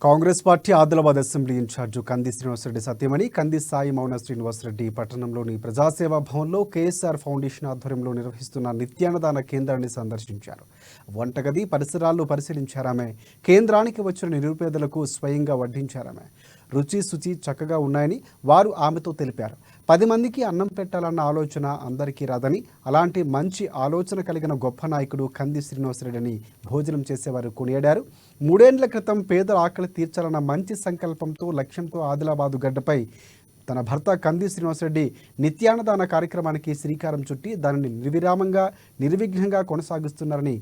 Congress party Adilabad assembly in charge కంది శ్రీనివాసరెడ్డి సత్యమణి కంది సాయి మౌన శ్రీనివాసరెడ్డి పట్టణంలోని ప్రజాసేవా భవన్లో కేఎస్ఆర్ ఫౌండేషన్ ఆధ్వర్యంలో నిర్వహిస్తున్న నిత్యాన్నదాన కేంద్రాన్ని సందర్శించారు. వంటగది పరిసరాలను పరిశీలించారామె. కేంద్రానికి వచ్చిన నిరుపేదలకు స్వయంగా వడ్డించారామె. రుచి శుచి చక్కగా ఉన్నాయని వారు ఆమెతో తెలిపారు. 10 మందికి అన్నం పెట్టాలన్న ఆలోచన అందరికీ రాదని, అలాంటి మంచి ఆలోచన కలిగిన గొప్ప నాయకుడు కంది శ్రీనివాసరెడ్డిని భోజనం చేసేవారు కొనియాడారు. 3 ఏళ్ల క్రితం పేదల ఆకలి తీర్చాలన్న మంచి సంకల్పంతో లక్ష్యంతో ఆదిలాబాదు గడ్డపై తన భర్త కంది శ్రీనివాసరెడ్డి నిత్యాన్నదాన కార్యక్రమానికి శ్రీకారం చుట్టి దానిని నిర్విఘ్నంగా కొనసాగిస్తున్నారని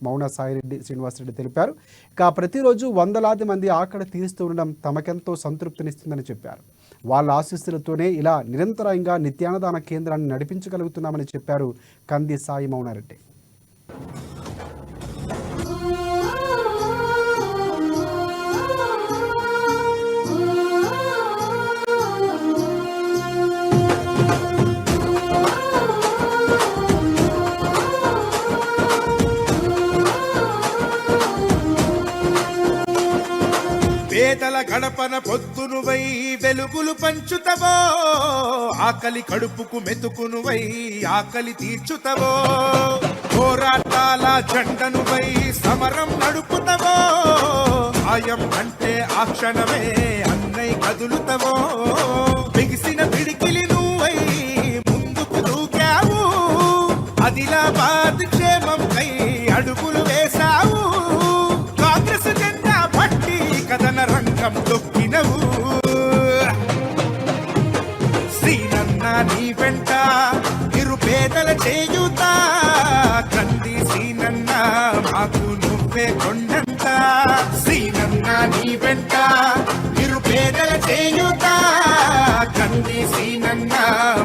మౌన సాయిరెడ్డి శ్రీనివాసరెడ్డి తెలిపారు. ఇక ప్రతిరోజు వందలాది మంది ఆకలి తీరుస్తూ ఉండడం తమకెంతో సంతృప్తినిస్తుందని చెప్పారు. వాళ్ళ ఆశీస్సులతోనే ఇలా నిరంతరంగా నిత్యాన్నదాన కేంద్రాన్ని నడిపించగలుగుతున్నామని చెప్పారు కంది సాయి మౌనారెడ్డి. పేదల గడపన పొద్దునువై వెలుగులు పంచుతవో, ఆకలి కడుపుకు మెతుకునువై ఆకలి తీర్చుతవో, పోరాటాల జెండనువై సమరం నడుపుతవో, ఆయం అంటే ఆ క్షణమే అన్నై కదులుతవో, బిగిసిన పిడికిలి నువ్వై ముందుకు దూకావు, ఆదిలాబాద్ క్షేమం కై అడుగులు వేశావు, కాంగ్రెస్ జెండా పట్టి కథన రంగం తొక్కినవు, శ్రీనన్న నీ వెంట నిరుపేదల చేయుత, కంది శ్రీనన్న మాకు నువ్వే కొండంత, శ్రీనన్న నీ వెంట నిరుపేదల చేయుత, కంది శ్రీనన్న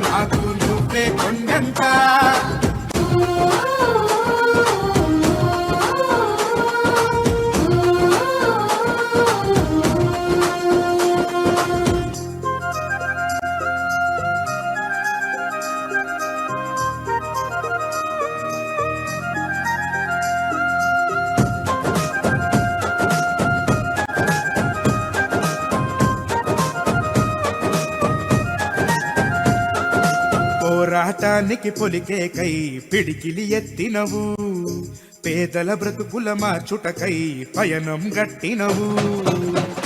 మాకు నువ్వే కొండంత. పోరాటానికి పొలికే కై పిడికిలి ఎత్తినవు, పేదల బ్రతుకుల మార్చుటకై పయనం గట్టినవు,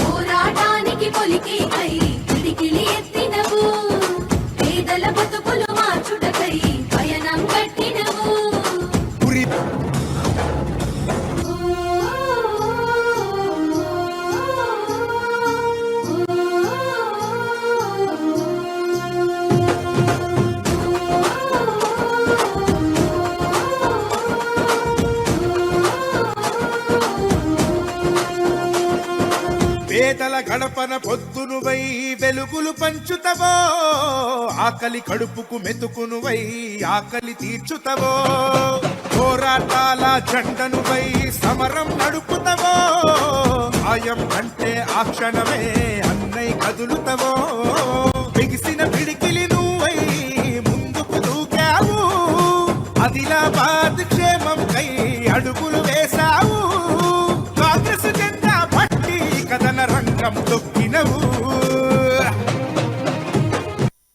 పోరాటానికి పొలికే కై పిడికిలి ఎత్తినవు, పేదల బ్రతుకులు మార్చుటకై పయనం గట్టినవు, పేదల గడపన పొద్దునువై వెలుగులు పంచుతవో, ఆకలి కడుపుకు మెతుకునువై ఆకలి తీర్చుతవో, పోరాటాల జెండనువై సమరం నడుపుతవో, ఆయం అంటే ఆ క్షణమే అన్నై కదులుతవో, బిగిసిన పిడికిలి నువ్వై ముందుకు దూకావు, ఆదిలాబాద్ క్షేమం కై అడుగులు వేశావు, కాంగ్రెస్ జెండా పట్టి కథన రంగం తొక్కినవు.